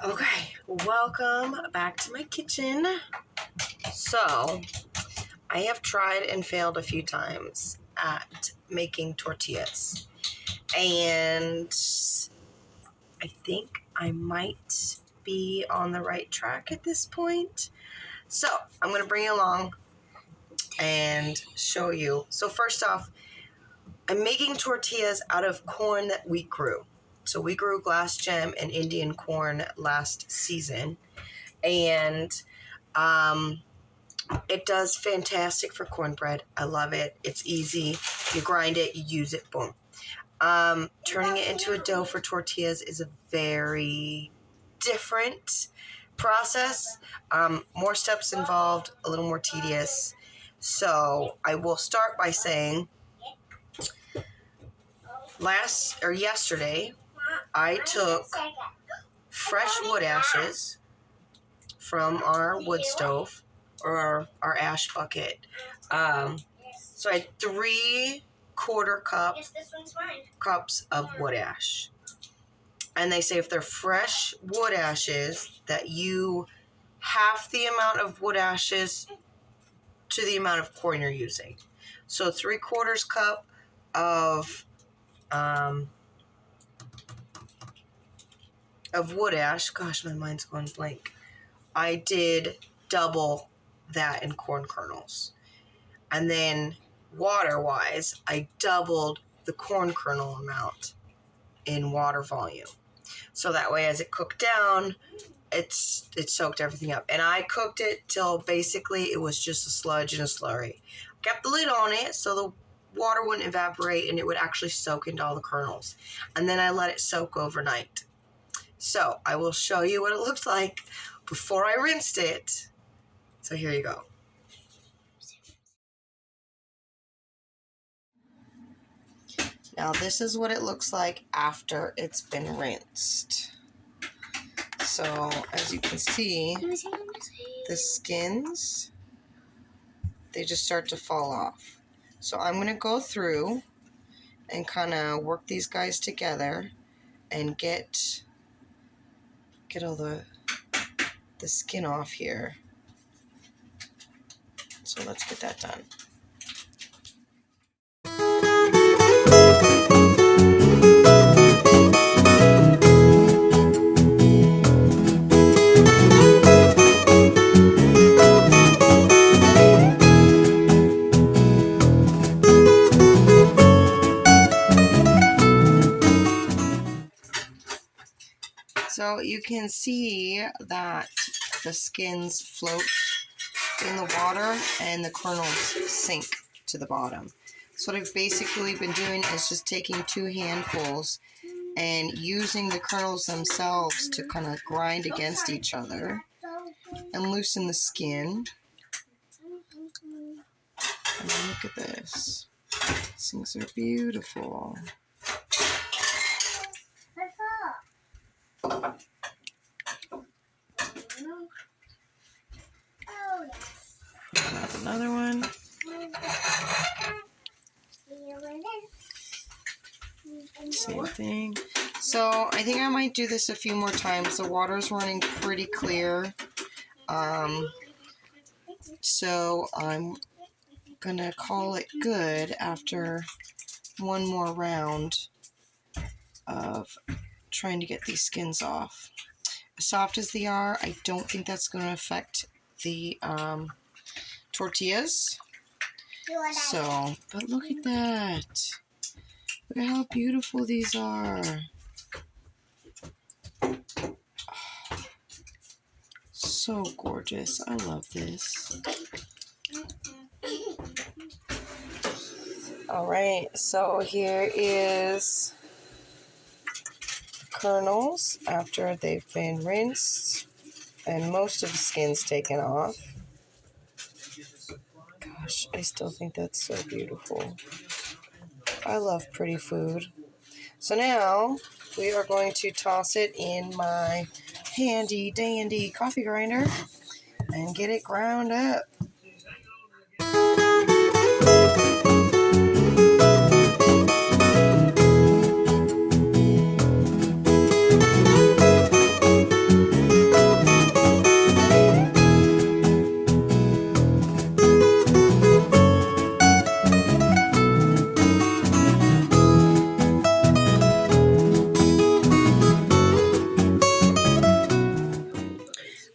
Okay, welcome back to my kitchen. So, I have tried and failed a few times at making tortillas. And I think I might be on the right track at this point. So, I'm going to bring you along and show you. So, first off, I'm making tortillas out of corn that we grew. So we grew glass gem and Indian corn last season, and it does fantastic for cornbread. I love it. It's easy. You grind it, you use it, boom. Turning it into a dough for tortillas is a very different process. More steps involved, a little more tedious. So I will start by saying yesterday, I took fresh wood ashes from our wood stove or our ash bucket. So I had 3/4 cups of wood ash. And they say if they're fresh wood ashes, that you half the amount of wood ashes to the amount of corn you're using. So 3/4 cup of wood ash. Gosh, my mind's going blank. I did double that in corn kernels. And then water-wise, I doubled the corn kernel amount in water volume. So that way, as it cooked down, it soaked everything up. And I cooked it till basically it was just a sludge and a slurry. Kept the lid on it so the water wouldn't evaporate and it would actually soak into all the kernels. And then I let it soak overnight. So I will show you what it looked like before I rinsed it. So here you go. Now this is what it looks like after it's been rinsed. So as you can see, the skins, they just start to fall off. So I'm going to go through and kind of work these guys together and get all the skin off here. So let's get that done. So you can see that the skins float in the water and the kernels sink to the bottom. So what I've basically been doing is just taking 2 handfuls and using the kernels themselves to kind of grind against each other and loosen the skin. And then look at this. These things are beautiful. Another one. Same thing. So I think I might do this a few more times. The water's running pretty clear. So I'm gonna call it good after one more round of trying to get these skins off. As soft as they are, I don't think that's going to affect the tortillas. So, but look at that. Look at how beautiful these are. Oh, so gorgeous. I love this. All right, so here is kernels after they've been rinsed and most of the skin's taken off. Gosh, I still think that's so beautiful. I love pretty food. So now we are going to toss it in my handy dandy coffee grinder and get it ground up.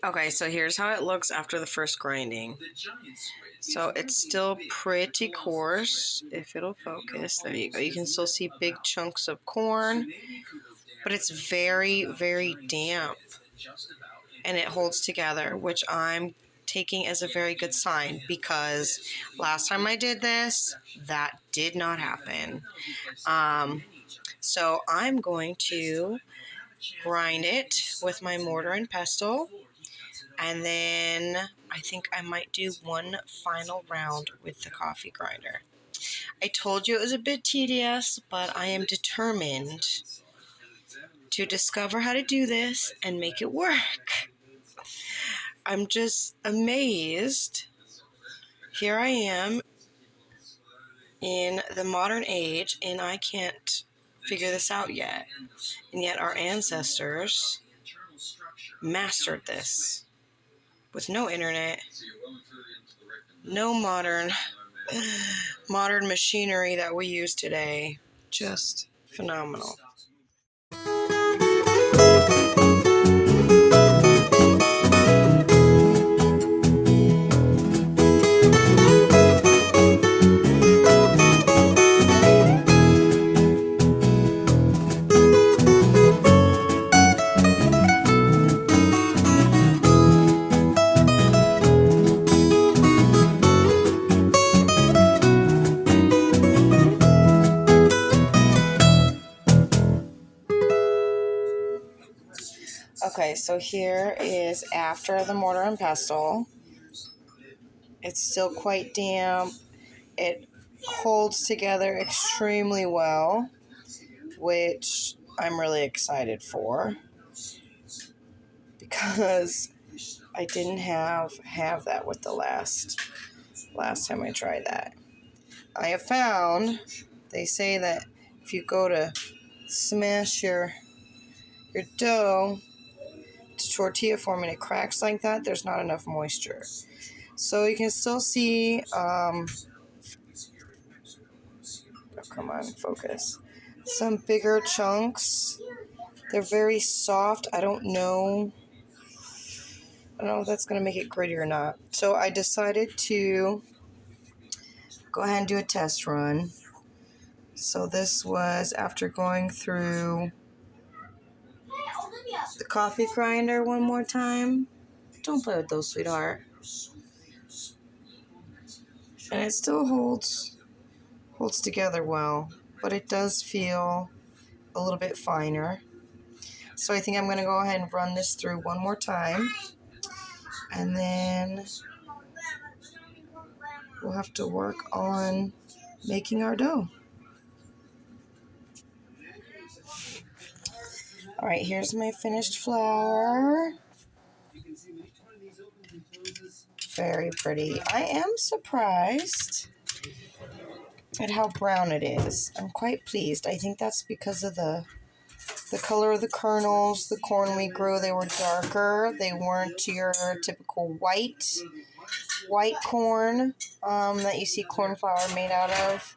Okay, so here's how it looks after the first grinding. So it's still pretty coarse, if it'll focus. There you go. You can still see big chunks of corn, but it's very, very damp. And it holds together, which I'm taking as a very good sign, because last time I did this, that did not happen. So I'm going to grind it with my mortar and pestle, and then I think I might do one final round with the coffee grinder. I told you it was a bit tedious, but I am determined to discover how to do this and make it work. I'm just amazed. Here I am in the modern age, and I can't figure this out yet. And yet our ancestors mastered this with no internet, no modern machinery that we use today. Just phenomenal. Okay, so here is after the mortar and pestle. It's still quite damp. It holds together extremely well, which I'm really excited for, because I didn't have that with the last time I tried that. I have found, they say that if you go to smash your dough to tortilla form and it cracks like that, there's not enough moisture. So you can still see, oh, come on, focus, some bigger chunks. They're very soft. I don't know if that's going to make it gritty or not. So I decided to go ahead and do a test run. So this was after going through the coffee grinder one more time. Don't play with those, sweetheart. And it still holds together well, but it does feel a little bit finer. So I think I'm going to go ahead and run this through one more time, and then we'll have to work on making our dough. All right, here's my finished flour. Very pretty. I am surprised at how brown it is. I'm quite pleased. I think that's because of the color of the kernels. The corn we grew, they were darker. They weren't your typical white corn that you see corn flour made out of.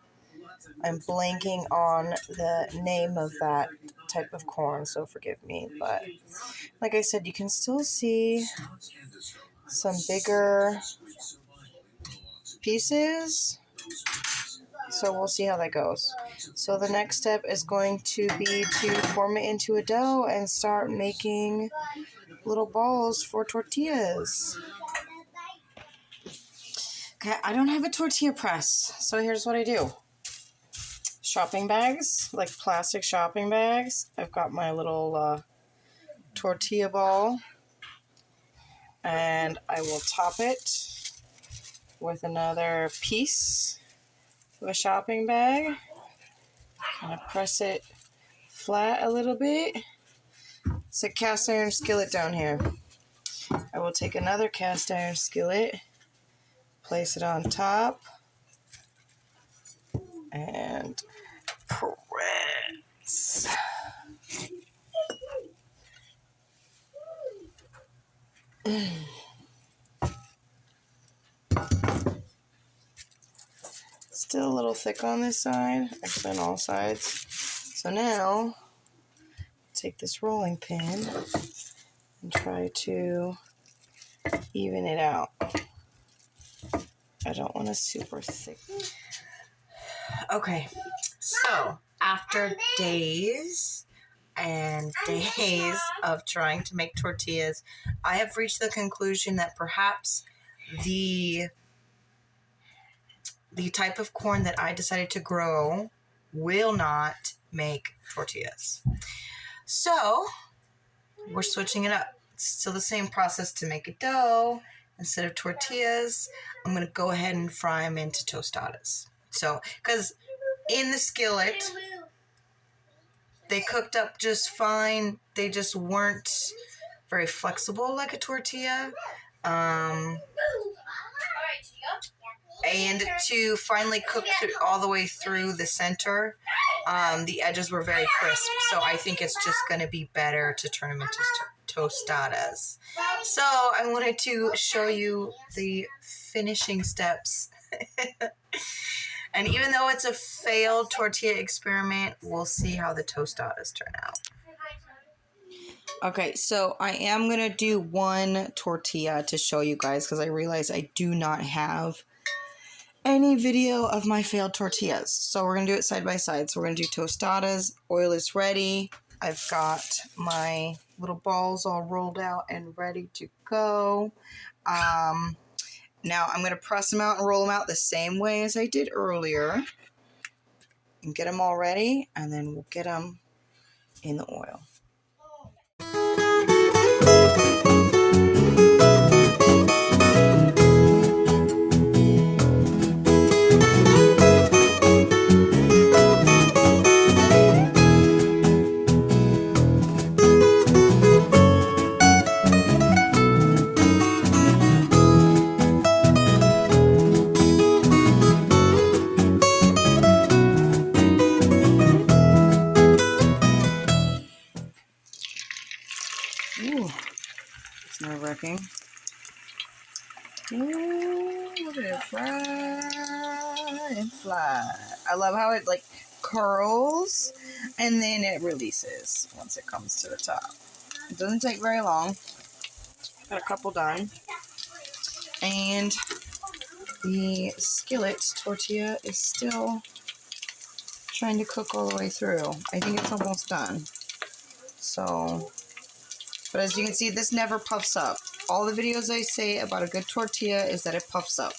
I'm blanking on the name of that type of corn, so forgive me. But like I said, you can still see some bigger pieces. So we'll see how that goes. So the next step is going to be to form it into a dough and start making little balls for tortillas. Okay, I don't have a tortilla press, so here's what I do. Shopping bags, like plastic shopping bags. I've got my little tortilla ball, and I will top it with another piece of a shopping bag. Kind of press it flat a little bit. It's a cast iron skillet down here. I will take another cast iron skillet, place it on top, and press. Still a little thick on this side, actually on all sides. So now, take this rolling pin and try to even it out. I don't want a super thick. Okay, so after days and days of trying to make tortillas, I have reached the conclusion that perhaps the type of corn that I decided to grow will not make tortillas. So we're switching it up. It's still the same process to make a dough. Instead of tortillas, I'm going to go ahead and fry them into tostadas. So, because in the skillet, they cooked up just fine. They just weren't very flexible like a tortilla. And to finally cook all the way through the center, the edges were very crisp. So I think it's just going to be better to turn them into tostadas. So I wanted to show you the finishing steps. And even though it's a failed tortilla experiment, we'll see how the tostadas turn out. Okay, so I am going to do one tortilla to show you guys because I realize I do not have any video of my failed tortillas. So we're going to do it side by side. So we're going to do tostadas. Oil is ready. I've got my little balls all rolled out and ready to go. Now I'm going to press them out and roll them out the same way as I did earlier. And get them all ready. And then we'll get them in the oil. Ooh, it's nerve-wracking. Ooh, look at it fly and fly. I love how it like curls and then it releases once it comes to the top. It doesn't take very long. Got a couple done. And the skillet tortilla is still trying to cook all the way through. I think it's almost done. So, but as you can see, this never puffs up. All the videos I say about a good tortilla is that it puffs up.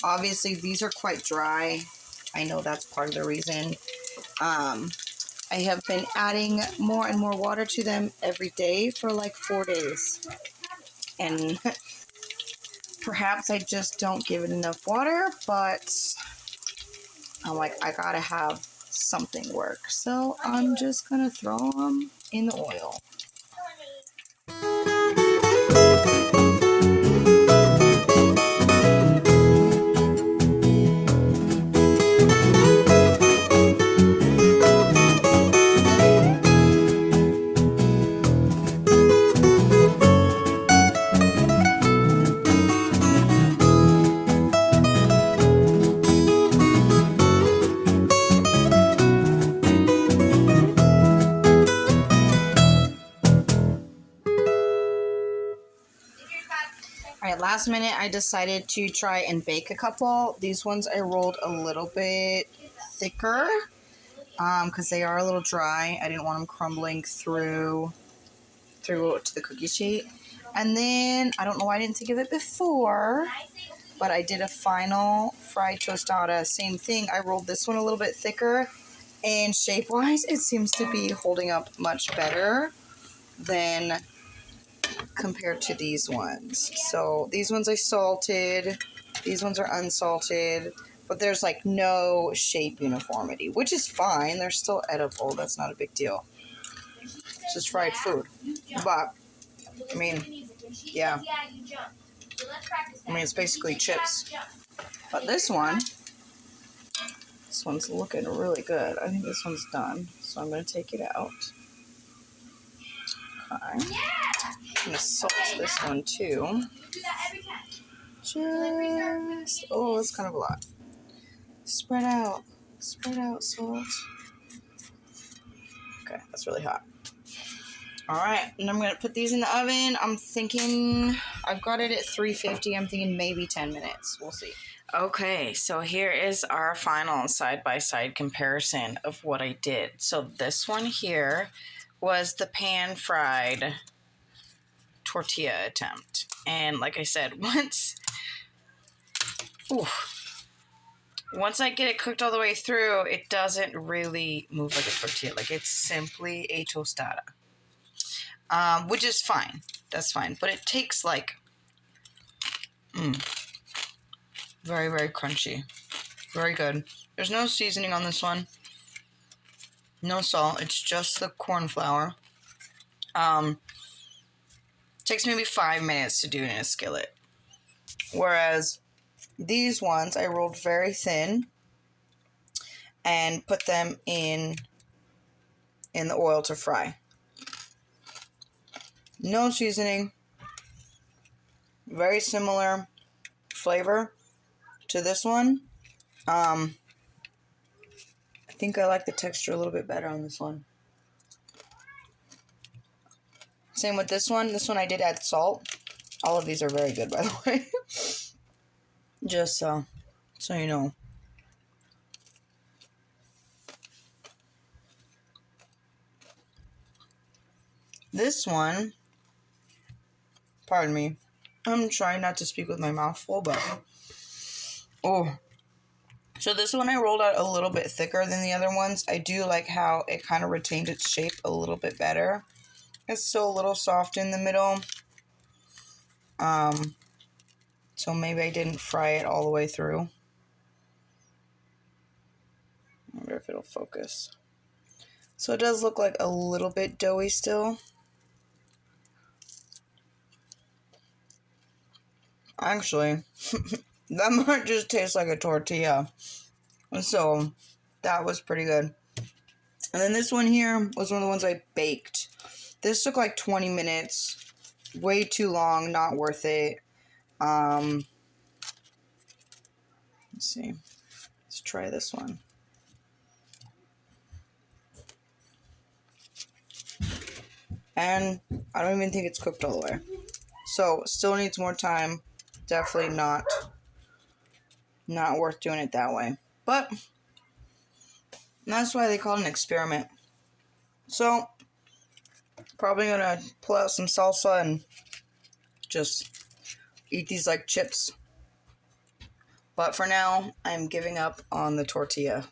Obviously, these are quite dry. I know that's part of the reason. I have been adding more and more water to them every day for like 4 days. And perhaps I just don't give it enough water, but I'm like, I gotta have something work. So I'm just gonna throw them in the oil. Last minute, I decided to try and bake a couple. These ones I rolled a little bit thicker because they are a little dry. I didn't want them crumbling through to the cookie sheet. And then, I don't know why I didn't think of it before, but I did a final fried tostada. Same thing. I rolled this one a little bit thicker, and shape-wise, it seems to be holding up much better than compared to these ones. So these ones I salted, these ones are unsalted, but there's like no shape uniformity, which is fine. They're still edible. That's not a big deal. It's just fried food. But I mean, yeah. I mean, it's basically chips. But this one's looking really good. I think this one's done. So I'm going to take it out. Okay. I'm going to salt this one too. Just, oh, that's kind of a lot. Spread out salt. Okay, that's really hot. Alright, and I'm going to put these in the oven. I'm thinking, I've got it at 350. I'm thinking maybe 10 minutes. We'll see. Okay, so here is our final side-by-side comparison of what I did. So this one here was the pan-fried tortilla attempt. And like I said, once I get it cooked all the way through, it doesn't really move like a tortilla. Like, it's simply a tostada. Which is fine. That's fine. But it takes like... very, very crunchy. Very good. There's no seasoning on this one. No salt. It's just the corn flour. Takes maybe 5 minutes to do in a skillet. Whereas these ones I rolled very thin and put them in the oil to fry. No seasoning. Very similar flavor to this one. I think I like the texture a little bit better on this one. Same with this one. This one I did add salt. All of these are very good, by the way. Just so you know. This one, pardon me, I'm trying not to speak with my mouth full, but so this one I rolled out a little bit thicker than the other ones. I do like how it kind of retained its shape a little bit better. It's still a little soft in the middle. So maybe I didn't fry it all the way through. I wonder if it'll focus. So it does look like a little bit doughy still. Actually, that might just taste like a tortilla. So that was pretty good. And then this one here was one of the ones I baked. This took like 20 minutes. Way too long, not worth it. Let's see. Let's try this one. And I don't even think it's cooked all the way. So, still needs more time. Definitely not worth doing it that way. But that's why they call it an experiment. So, probably gonna pull out some salsa and just eat these like chips. But for now, I'm giving up on the tortilla